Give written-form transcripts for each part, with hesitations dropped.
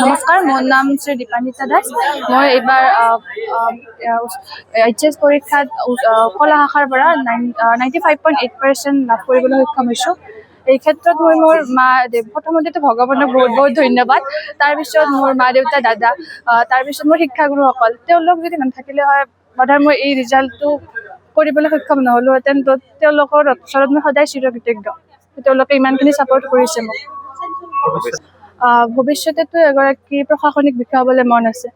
নমস্কাৰ, মোৰ নাম শ্ৰী দীপানিতা দাস। মই এইবাৰ HS পৰীক্ষাত কলা শাখাৰ পৰা 95.8% লাভ কৰিবলৈ সক্ষম হৈছোঁ। এই ক্ষেত্ৰত মই মোৰ মা প্ৰথমতেতো ভগৱানক বহুত বহুত ধন্যবাদ। তাৰপিছত মোৰ মা দেউতা দাদা, তাৰপিছত মোৰ শিক্ষাগুৰুসকল, তেওঁলোক যদি নাথাকিলে হয় বোধহয় মই এই ৰিজাল্টটো কৰিবলৈ সক্ষম নহ'লোহেঁতেন। তো তেওঁলোকৰ ওচৰত মই সদায় চিৰকৃতজ্ঞ। তেওঁলোকে ইমানখিনি ছাপোৰ্ট কৰিছে মোক। ভৱিষ্যতেতো এগৰাকী প্ৰশাসনিক বিষয়া হ'বলৈ মন আছে।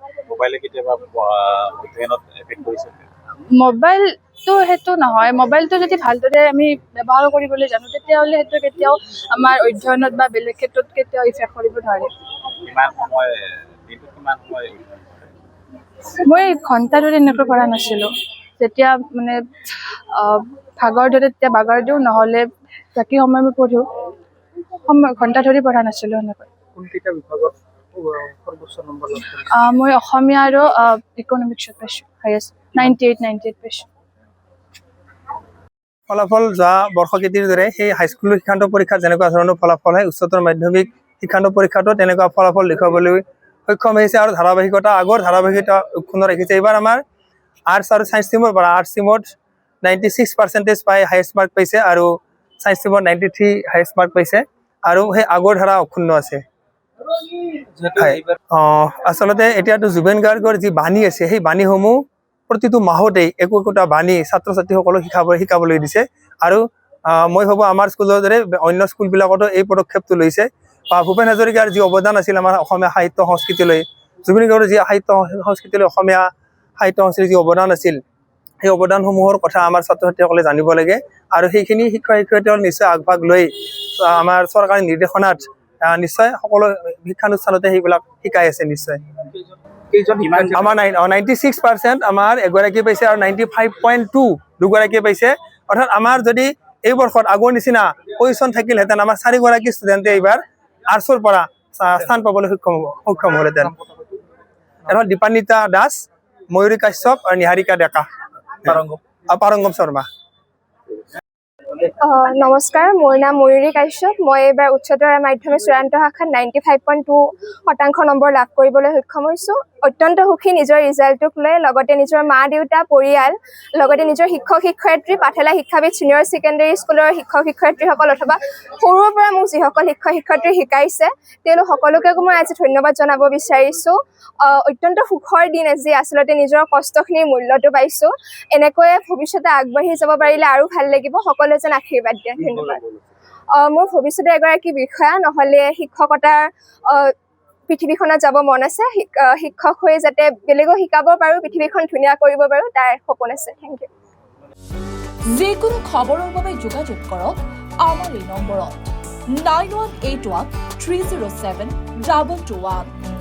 মোবাইলটো সেইটো নহয়, মোবাইলটো যদি ভালদৰে আমি ব্যৱহাৰ কৰিবলৈ জানো তেতিয়াহ'লে সেইটো কেতিয়াও আমাৰ অধ্যয়নত বা বেলেগ ক্ষেত্ৰত কেতিয়াও ইফেক্ট কৰিব নোৱাৰে। মই ঘণ্টা ধৰি এনেকৈ কৰা নাছিলোঁ। যেতিয়া মানে ভাগৰ ধৰে তেতিয়া বাগৰ দিওঁ, নহ'লে বাকী সময় মই পঢ়োঁ। ঘণ্টা ধৰি পঢ়া নাছিলোঁ এনেকৈ। মই অসমীয়া আৰু ইকনমিক্সত পাইছোঁ হাইয়েষ্ট 98 পাইছোঁ। ফলাফল যোৱা বৰ্ষকেইটিৰ দৰে সেই হাইস্কুল শিক্ষান্ত পৰীক্ষাত যেনেকুৱা ধৰণৰ ফলাফল হয়, উচ্চতৰ মাধ্যমিক শিক্ষান্ত পৰীক্ষাতো তেনেকুৱা ফলাফল দেখুৱাবলৈ সক্ষম হৈছে আৰু ধাৰাবাহিকতা আগৰ ধাৰাবাহিকতা অক্ষুণ্ণ ৰাখিছে। এইবাৰ আমাৰ আৰ্টছ আৰু ছায়েন্স ষ্ট্ৰীমৰ পৰা আৰ্টছ ষ্ট্ৰীমত 96% পাই হাইয়েষ্ট মাৰ্ক পাইছে আৰু ছায়েন্স ষ্ট্ৰীমত 93 হাইয়েষ্ট মাৰ্ক পাইছে আৰু সেই আগৰ ধাৰা অক্ষুণ্ণ আছে। আচলতে এতিয়াতো জুবিন গাৰ্গৰ যি বাণী আছে, সেই বাণীসমূহ প্ৰতিটো মাহতেই একোটা বাণী ছাত্ৰ ছাত্ৰীসকলক শিকাবলৈ দিছে আৰু মই ভাবোঁ আমাৰ স্কুলৰ দৰে অন্য স্কুলবিলাকতো এই পদক্ষেপটো লৈছে। বা ভূপেন হাজৰিকাৰ যি অৱদান আছিল আমাৰ অসমীয়া সাহিত্য সংস্কৃতিলৈ, জুবিন গাৰ্গৰ যি সাহিত্য সংস্কৃতিলৈ অসমীয়া সাহিত্য সংস্কৃতিৰ যি অৱদান আছিল, সেই অৱদানসমূহৰ কথা আমাৰ ছাত্ৰ ছাত্ৰীসকলে জানিব লাগে আৰু সেইখিনি শিক্ষক শিক্ষয়িত্ৰীসকলে নিশ্চয় আগভাগ লৈ আমাৰ চৰকাৰী নিৰ্দেশনাত নিশ্চয় সকলো শিক্ষানুষ্ঠানতে সেইবিলাক শিকাই আছে। নিশ্চয় আমাৰ 96% আমাৰ এগৰাকী পাইছে আৰু 95.2 দুগৰাকীয়ে পাইছে। অৰ্থাৎ আমাৰ যদি এই বৰ্ষত আগৰ নিচিনা পজিশ্যন থাকিলহেঁতেন আমাৰ 4গৰাকী ষ্টুডেণ্টে এইবাৰ আৰ্টছৰ পৰা স্থান পাবলৈ সক্ষম হ'লহেঁতেন। এখন দীপানিতা দাস, ময়ূৰী কাশ্যপ আৰু নিহাৰিকা ডেকা, পাৰংগম শৰ্মা। নমস্কাৰ, মোৰ নাম ময়ূৰী কাশ্যপ। মই এইবাৰ উচ্চতৰ মাধ্যমিক চূড়ান্ত শাখাত 95.2% নম্বৰ লাভ কৰিবলৈ সক্ষম হৈছোঁ। অত্যন্ত সুখী নিজৰ ৰিজাল্টটোক লৈ, লগতে নিজৰ মা দেউতা, পৰিয়াল, লগতে নিজৰ শিক্ষক শিক্ষয়িত্ৰী, পাঠেলা শিক্ষাবিদ ছিনিয়ৰ ছেকেণ্ডেৰী স্কুলৰ শিক্ষক শিক্ষয়িত্ৰীসকল অথবা সৰুৰ পৰা মোক যিসকল শিক্ষক শিক্ষয়িত্ৰী শিকাইছে তেওঁলোক সকলোকে মই আজি ধন্যবাদ জনাব বিচাৰিছোঁ। অত্যন্ত সুখৰ দিন আজি, আচলতে নিজৰ কষ্টখিনিৰ মূল্যটো পাইছোঁ। এনেকৈয়ে ভৱিষ্যতে আগবাঢ়ি যাব পাৰিলে আৰু ভাল লাগিব। সকলোৱে যেন আশীৰ্বাদ দিয়ে। ধন্যবাদ। মোৰ ভৱিষ্যতে এগৰাকী বিষয়া নহ'লে শিক্ষকতাৰ পৃথিৱীখনত যাব মন আছে। শিক্ষক হৈ যাতে বেলেগক শিকাব পাৰোঁ, পৃথিৱীখন ধুনীয়া কৰিব পাৰোঁ, তাৰ সপোন আছে। Thank you. যিকোনো খবৰৰ বাবে যোগাযোগ কৰক আমাৰ এই নম্বৰত 9181 307 221।